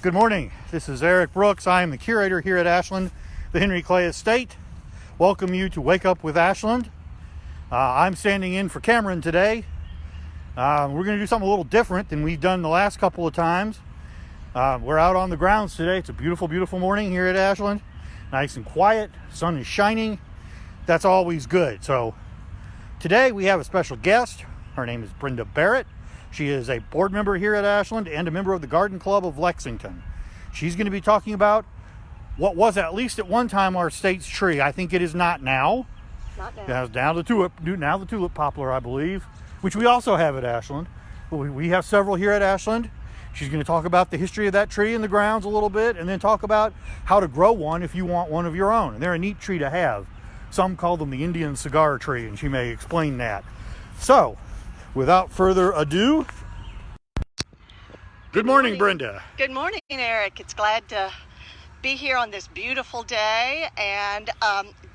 Good morning. This is Eric Brooks. I am the curator here at Ashland, the Henry Clay Estate. Welcome you to Wake Up with Ashland. I'm standing in for Cameron today. We're going to do something a little different than we've done the last couple of times. We're out on the grounds today. It's a beautiful, beautiful morning here at Ashland. Nice and quiet. Sun is shining. That's always good. So today we have a special guest. Her name is Brenda Barrett. She is a board member here at Ashland and a member of the Garden Club of Lexington. She's going to be talking about what was at least at one time our state's tree. I think it is not now. Not now. It's now the tulip poplar, I believe, which we also have at Ashland. We have several here at Ashland. She's going to talk about the history of that tree in the grounds a little bit, and then talk about how to grow one if you want one of your own. And they're a neat tree to have. Some call them the Indian cigar tree, and she may explain that. So, without further ado, good morning, Brenda. Good morning, Eric. It's glad to be here on this beautiful day and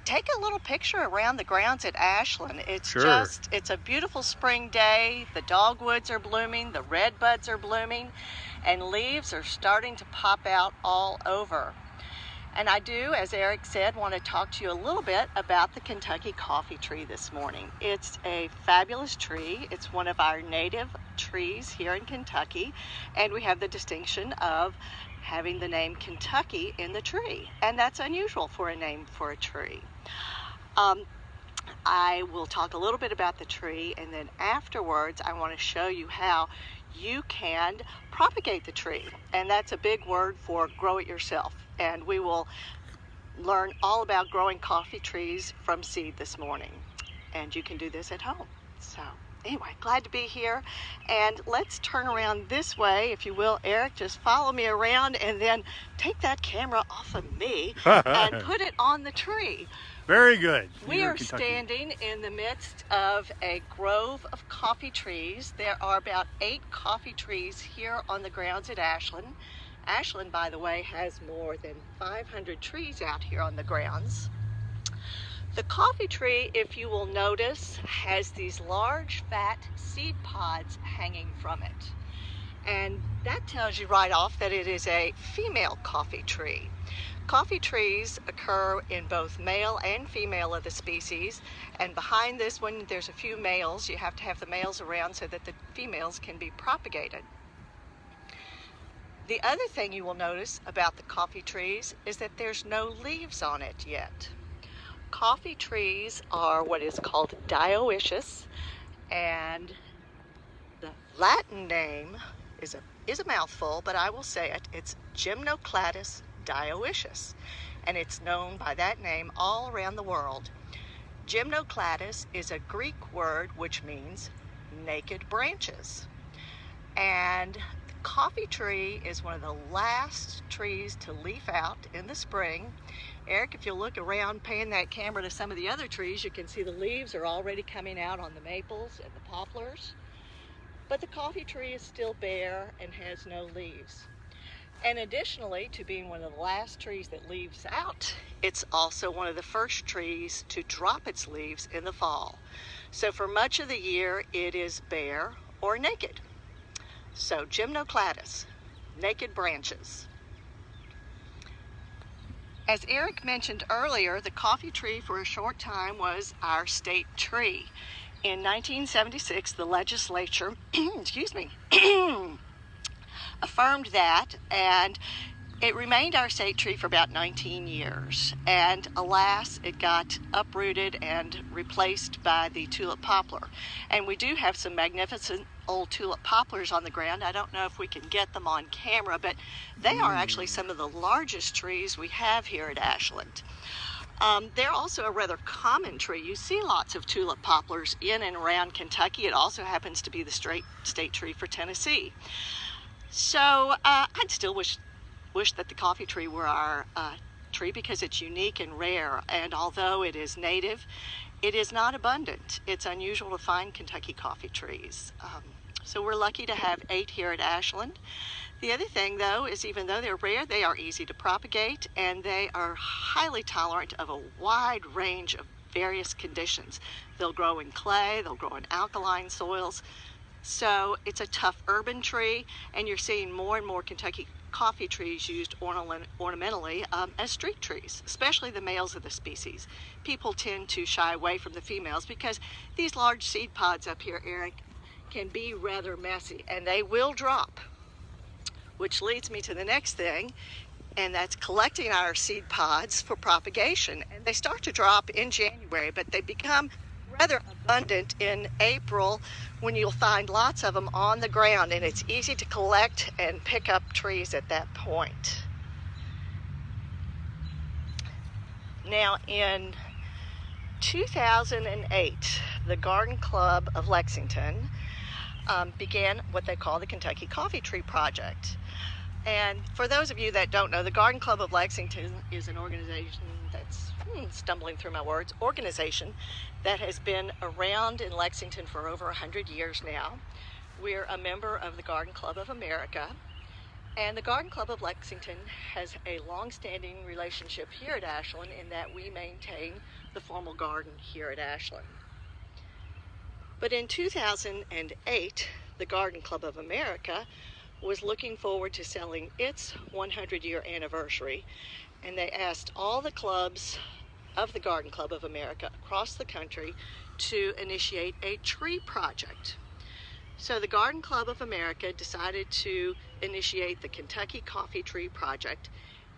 take a little picture around the grounds at Ashland. It's a beautiful spring day. The dogwoods are blooming, the red buds are blooming, and leaves are starting to pop out all over. And I do, as Eric said, want to talk to you a little bit about the Kentucky Coffeetree this morning. It's a fabulous tree. It's one of our native trees here in Kentucky, and we have the distinction of having the name Kentucky in the tree, and that's unusual for a name for a tree. I will talk a little bit about the tree, and then afterwards I want to show you how you can propagate the tree, and that's a big word for grow it yourself. And we will learn all about growing coffee trees from seed this morning, and you can do this at home. So anyway, glad to be here, and let's turn around this way, if you will, Eric. Just follow me around and then take that camera off of me and put it on the tree. Very good. We are standing in the midst of a grove of coffee trees. There are about 8 coffee trees here on the grounds at Ashland. Ashland, by the way, has more than 500 trees out here on the grounds. The coffee tree, if you will notice, has these large fat seed pods hanging from it. And that tells you right off that it is a female coffee tree. Coffee trees occur in both male and female of the species, and behind this one there's a few males. You have to have the males around so that the females can be propagated. The other thing you will notice about the coffee trees is that there's no leaves on it yet. Coffee trees are what is called dioecious, and the Latin name is a mouthful, but I will say it. It's Gymnocladus dioecious, and it's known by that name all around the world. Gymnocladus is a Greek word which means naked branches, and coffee tree is one of the last trees to leaf out in the spring. Eric, if you look around, pan that camera to some of the other trees, you can see the leaves are already coming out on the maples and the poplars. But the coffee tree is still bare and has no leaves. And additionally, to being one of the last trees that leaves out, it's also one of the first trees to drop its leaves in the fall. So for much of the year, it is bare or naked. So Gymnocladus, naked branches. As Eric mentioned earlier, the coffee tree for a short time was our state tree. In 1976, the legislature, affirmed that, and it remained our state tree for about 19 years. And alas, it got uprooted and replaced by the tulip poplar. And we do have some magnificent old tulip poplars on the ground. I don't know if we can get them on camera, but they are actually some of the largest trees we have here at Ashland. They're also a rather common tree. You see lots of tulip poplars in and around Kentucky. It also happens to be the state tree for Tennessee. So I'd still wish that the coffee tree were our tree, because it's unique and rare, and although it is native, it is not abundant. It's unusual to find Kentucky coffee trees. So we're lucky to have 8 here at Ashland. The other thing, though, is even though they're rare, they are easy to propagate, and they are highly tolerant of a wide range of various conditions. They'll grow in clay, they'll grow in alkaline soils. So it's a tough urban tree, and you're seeing more and more Kentucky coffee trees used ornamentally as street trees, especially the males of the species. People tend to shy away from the females because these large seed pods up here, Eric, can be rather messy and they will drop, which leads me to the next thing, and that's collecting our seed pods for propagation. And they start to drop in January, but they become rather abundant in April when you'll find lots of them on the ground, and it's easy to collect and pick up trees at that point. Now in 2008, the Garden Club of Lexington began what they call the Kentucky Coffeetree Project. And for those of you that don't know, the Garden Club of Lexington is an organization that's, stumbling through my words, organization that has been around in Lexington for over 100 years now. We're a member of the Garden Club of America, and the Garden Club of Lexington has a long-standing relationship here at Ashland in that we maintain the formal garden here at Ashland. But in 2008, the Garden Club of America was looking forward to selling its 100-year anniversary, and they asked all the clubs of the Garden Club of America across the country to initiate a tree project. So the Garden Club of America decided to initiate the Kentucky Coffeetree Project.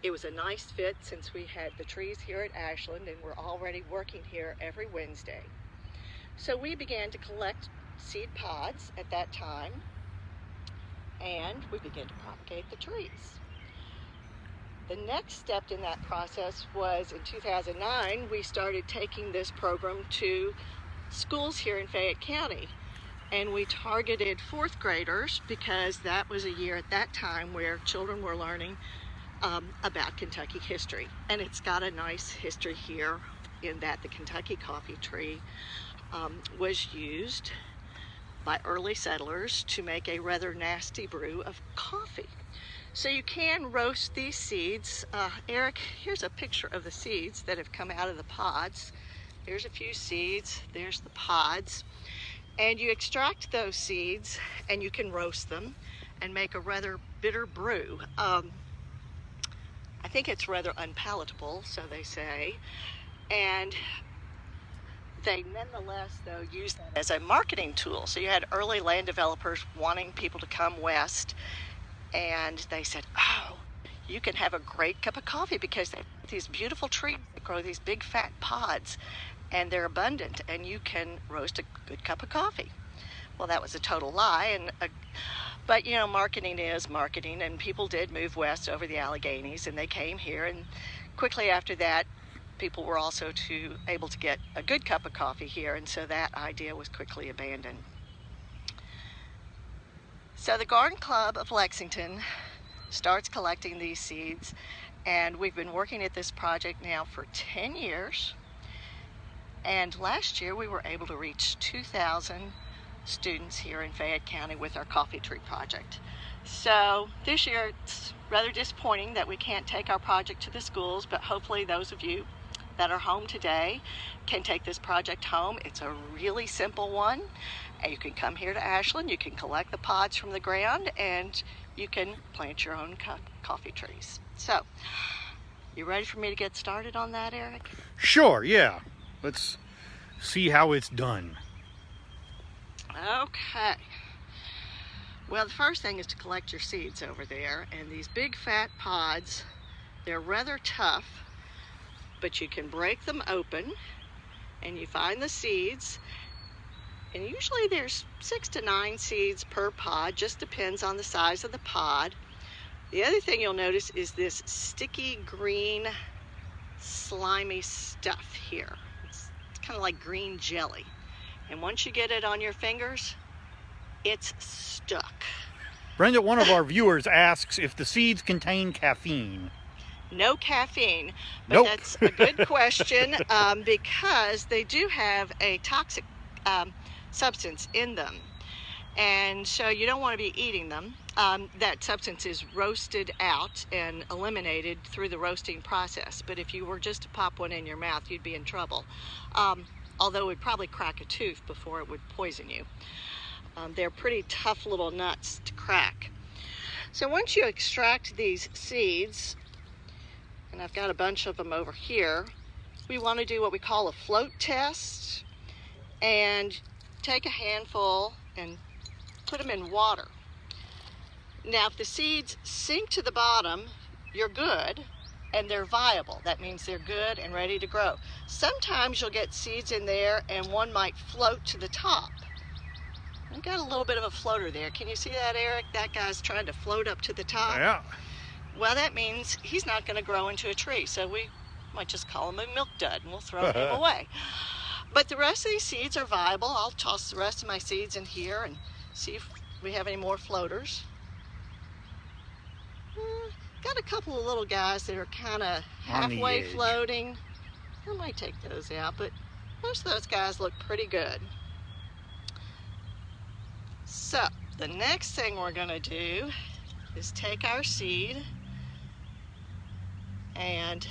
It was a nice fit since we had the trees here at Ashland and we're already working here every Wednesday. So we began to collect seed pods at that time, and we began to propagate the trees. The next step in that process was in 2009, we started taking this program to schools here in Fayette County. And we targeted fourth graders because that was a year at that time where children were learning about Kentucky history. And it's got a nice history here in that the Kentucky coffee tree was used by early settlers to make a rather nasty brew of coffee. So you can roast these seeds. Eric, here's a picture of the seeds that have come out of the pods. There's a few seeds, there's the pods. And you extract those seeds and you can roast them and make a rather bitter brew. I think it's rather unpalatable, so they say. And they nonetheless, though, use that as a marketing tool. So you had early land developers wanting people to come west, and they said, oh, you can have a great cup of coffee because they have these beautiful trees that grow these big fat pods, and they're abundant, and you can roast a good cup of coffee. Well, that was a total lie, but you know, marketing is marketing, and people did move west over the Alleghenies, and they came here, and quickly after that, people were also able to get a good cup of coffee here, and so that idea was quickly abandoned. So the Garden Club of Lexington starts collecting these seeds, and we've been working at this project now for 10 years. And last year we were able to reach 2,000 students here in Fayette County with our coffee tree project. So this year it's rather disappointing that we can't take our project to the schools, but hopefully those of you that are home today can take this project home. It's a really simple one, and you can come here to Ashland, you can collect the pods from the ground, and you can plant your own coffee trees. So, you ready for me to get started on that, Eric? Sure, yeah. Let's see how it's done. Okay. Well, the first thing is to collect your seeds over there, and these big fat pods, they're rather tough, but you can break them open and you find the seeds, and usually there's 6 to 9 seeds per pod, just depends on the size of the pod. The other thing you'll notice is this sticky green slimy stuff here. It's kind of like green jelly, and once you get it on your fingers, it's stuck. Brenda, one of our viewers asks if the seeds contain caffeine. No caffeine, but Nope. That's a good question because they do have a toxic substance in them, and so you don't want to be eating them. That substance is roasted out and eliminated through the roasting process, but if you were just to pop one in your mouth, you'd be in trouble, although it would probably crack a tooth before it would poison you. They're pretty tough little nuts to crack. So once you extract these seeds, and I've got a bunch of them over here, we want to do what we call a float test, and take a handful and put them in water. Now, if the seeds sink to the bottom, you're good, and they're viable. That means they're good and ready to grow. Sometimes you'll get seeds in there and one might float to the top. I've got a little bit of a floater there. Can you see that, Eric? That guy's trying to float up to the top. Yeah. Well, that means he's not going to grow into a tree, so we might just call him a milk dud and we'll throw him away. But the rest of these seeds are viable. I'll toss the rest of my seeds in here and see if we have any more floaters. Got a couple of little guys that are kind of halfway floating. I might take those out, but most of those guys look pretty good. So the next thing we're going to do is take our seed, and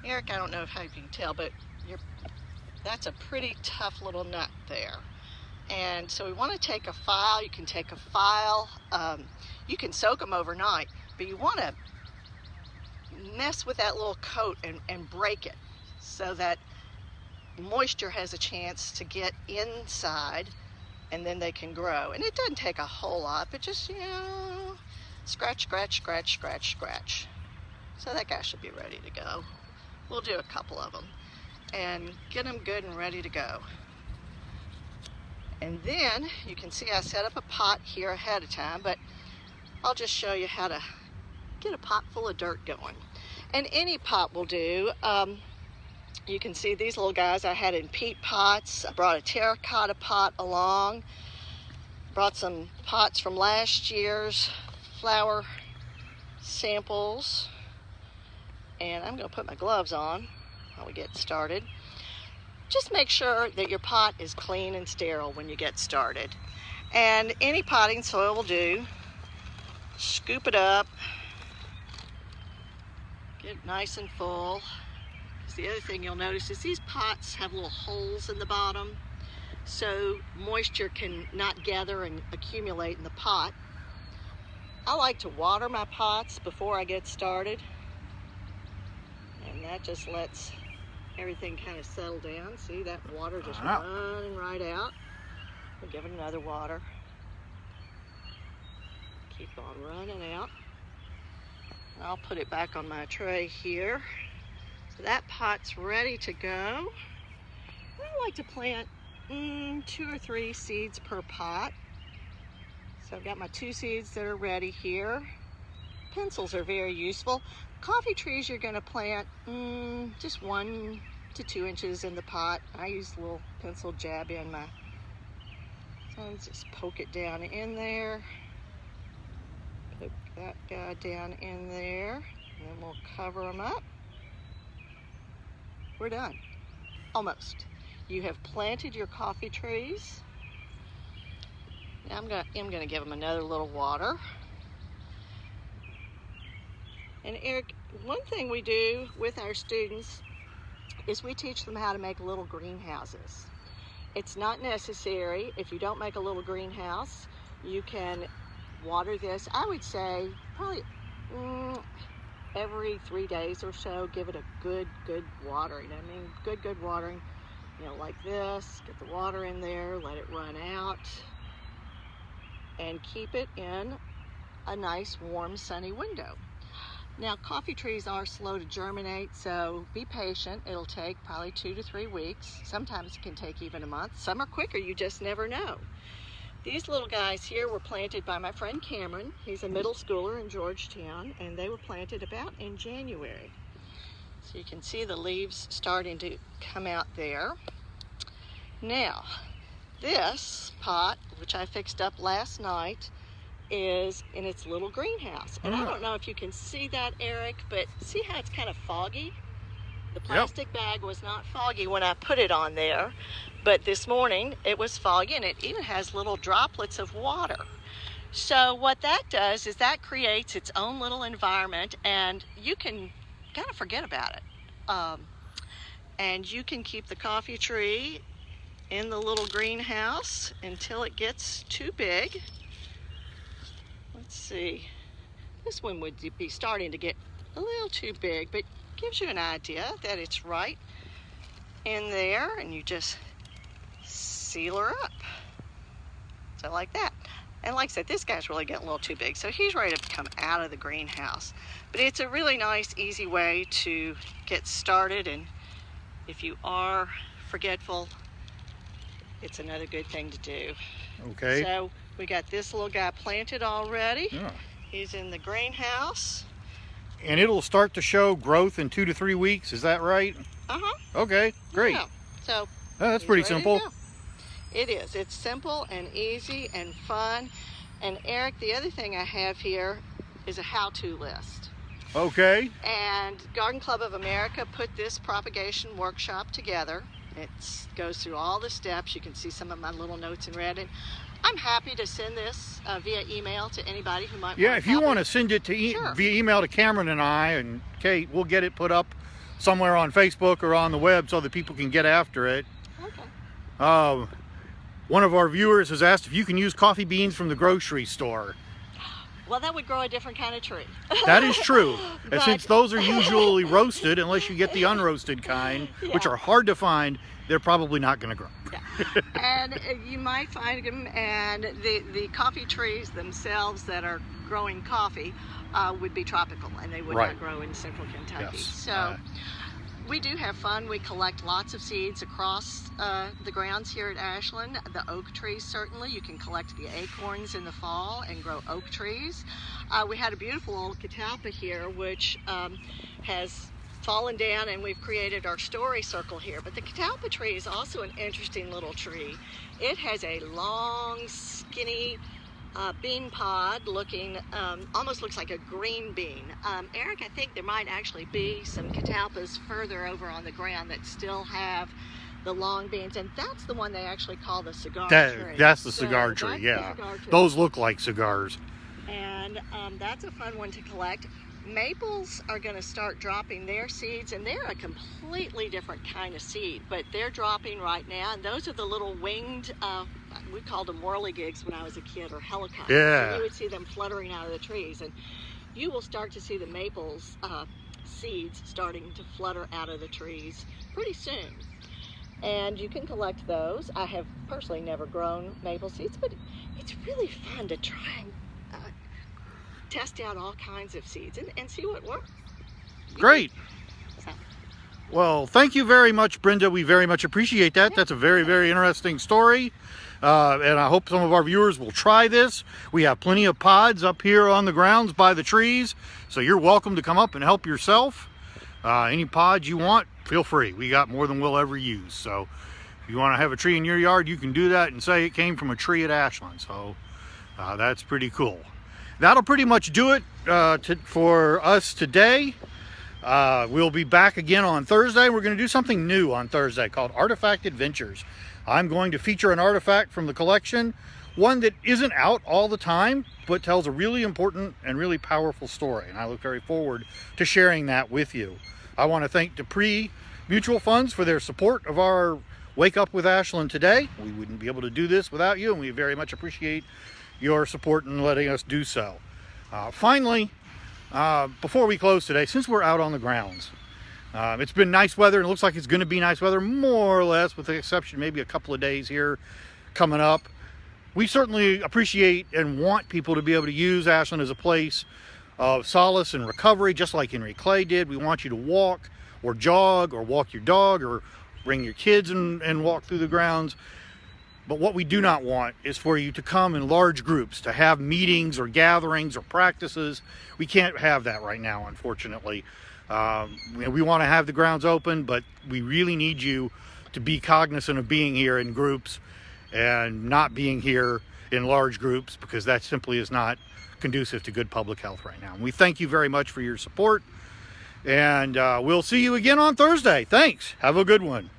Eric, I don't know how you can tell, but that's a pretty tough little nut there. And so we want to take a file. You can take a file. You can soak them overnight, but you want to mess with that little coat and break it so that moisture has a chance to get inside, and then they can grow. And it doesn't take a whole lot, but just, you know, scratch, scratch, scratch, scratch, scratch. So that guy should be ready to go. We'll do a couple of them and get them good and ready to go. And then you can see I set up a pot here ahead of time, but I'll just show you how to get a pot full of dirt going. And any pot will do. You can see these little guys I had in peat pots. I brought a terracotta pot along. Brought some pots from last year's flower samples. And I'm going to put my gloves on while we get started. Just make sure that your pot is clean and sterile when you get started. And any potting soil will do. Scoop it up. Get it nice and full. The other thing you'll notice is these pots have little holes in the bottom, so moisture can not gather and accumulate in the pot. I like to water my pots before I get started, and that just lets everything kind of settle down. See, that water just running right out. We'll give it another water. Keep on running out. And I'll put it back on my tray here. So that pot's ready to go. I like to plant 2 or 3 seeds per pot. So I've got my 2 seeds that are ready here. Pencils are very useful. Coffee trees you're going to plant just 1 to 2 inches in the pot. I use a little pencil jab in my, so just poke it down in there. Poke that guy down in there, and then we'll cover them up. We're done. Almost. You have planted your coffee trees. Now I'm gonna give them another little water. And Eric, one thing we do with our students is we teach them how to make little greenhouses. It's not necessary. If you don't make a little greenhouse, you can water this. I would say probably every 3 days or so, give it a good watering. I mean, good watering, you know, like this. Get the water in there, let it run out, and keep it in a nice, warm, sunny window. Now, coffee trees are slow to germinate, so be patient. It'll take probably 2 to 3 weeks. Sometimes it can take even a month. Some are quicker, you just never know. These little guys here were planted by my friend Cameron. He's a middle schooler in Georgetown, and they were planted about in January. So you can see the leaves starting to come out there. Now, this pot, which I fixed up last night, is in its little greenhouse. And I don't know if you can see that, Eric, but see how it's kind of foggy? The plastic bag was not foggy when I put it on there, but this morning it was foggy, and it even has little droplets of water. So what that does is that creates its own little environment, and you can kind of forget about it. And you can keep the coffee tree in the little greenhouse until it gets too big. Let's see. This one would be starting to get a little too big, but gives you an idea that it's right in there, and you just seal her up. So like that. And like I said, this guy's really getting a little too big, so he's ready to come out of the greenhouse. But it's a really nice, easy way to get started, and if you are forgetful, it's another good thing to do. Okay. So we got this little guy planted already. Yeah. He's in the greenhouse. And it'll start to show growth in 2 to 3 weeks, is that right? Uh-huh. Okay, great. Yeah. So That's he's pretty ready to simple. go. It is. It's simple and easy and fun. And Eric, the other thing I have here is a how-to list. Okay. And Garden Club of America put this propagation workshop together. It goes through all the steps. You can see some of my little notes in red. And I'm happy to send this via email to anybody who might. Yeah, if you want to send it to Sure. via email to Cameron and I and Kate, we'll get it put up somewhere on Facebook or on the web so that people can get after it. Okay. One of our viewers has asked if you can use coffee beans from the grocery store. Well, that would grow a different kind of tree. That is true. And But- since those are usually roasted, unless you get the unroasted kind, which Yeah. are hard to find, they're probably not going to grow. Yeah. And you might find them, and the coffee trees themselves that are growing coffee would be tropical, and they would Right. not grow in central Kentucky. Yes. So we do have fun. We collect lots of seeds across the grounds here at Ashland. The oak trees, certainly. You can collect the acorns in the fall and grow oak trees. We had a beautiful old catalpa here, which has fallen down, and we've created our story circle here. But the catalpa tree is also an interesting little tree. It has a long, skinny bean pod looking, almost looks like a green bean. Eric, I think there might actually be some catalpas further over on the ground that still have the long beans, and that's the one they actually call the cigar tree. That's the So cigar that's tree, the yeah. cigar tree. Those look like cigars. And that's a fun one to collect. Maples are going to start dropping their seeds, and they're a completely different kind of seed, but they're dropping right now, and those are the little winged, we called them whirligigs when I was a kid, or helicopters. Yeah. So you would see them fluttering out of the trees, and you will start to see the maples seeds starting to flutter out of the trees pretty soon. And you can collect those. I have personally never grown maple seeds, but it's really fun to try and test out all kinds of seeds and see what works. Great. So, Well, thank you very much, Brenda. We very much appreciate that. Yeah. That's a very, very interesting story. And I hope some of our viewers will try this. We have plenty of pods up here on the grounds by the trees, so you're welcome to come up and help yourself. Any pods you want, feel free. We got more than we'll ever use. So if you want to have a tree in your yard, you can do that and say it came from a tree at Ashland. So that's pretty cool. That'll pretty much do it for us today. We'll be back again on Thursday. We're going to do something new on Thursday called Artifact Adventures. I'm going to feature an artifact from the collection, one that isn't out all the time, but tells a really important and really powerful story. And I look very forward to sharing that with you. I want to thank Dupree Mutual Funds for their support of our Wake Up with Ashland today. We wouldn't be able to do this without you, and we very much appreciate your support in letting us do so. Finally, before we close today, since we're out on the grounds, it's been nice weather, and it looks like it's going to be nice weather, more or less, with the exception maybe a couple of days here coming up. We certainly appreciate and want people to be able to use Ashland as a place of solace and recovery, just like Henry Clay did. We want you to walk or jog or walk your dog or bring your kids and walk through the grounds. But what we do not want is for you to come in large groups, to have meetings or gatherings or practices. We can't have that right now, unfortunately. We want to have the grounds open, but we really need you to be cognizant of being here in groups and not being here in large groups, because that simply is not conducive to good public health right now. And we thank you very much for your support, and we'll see you again on Thursday. Thanks. Have a good one.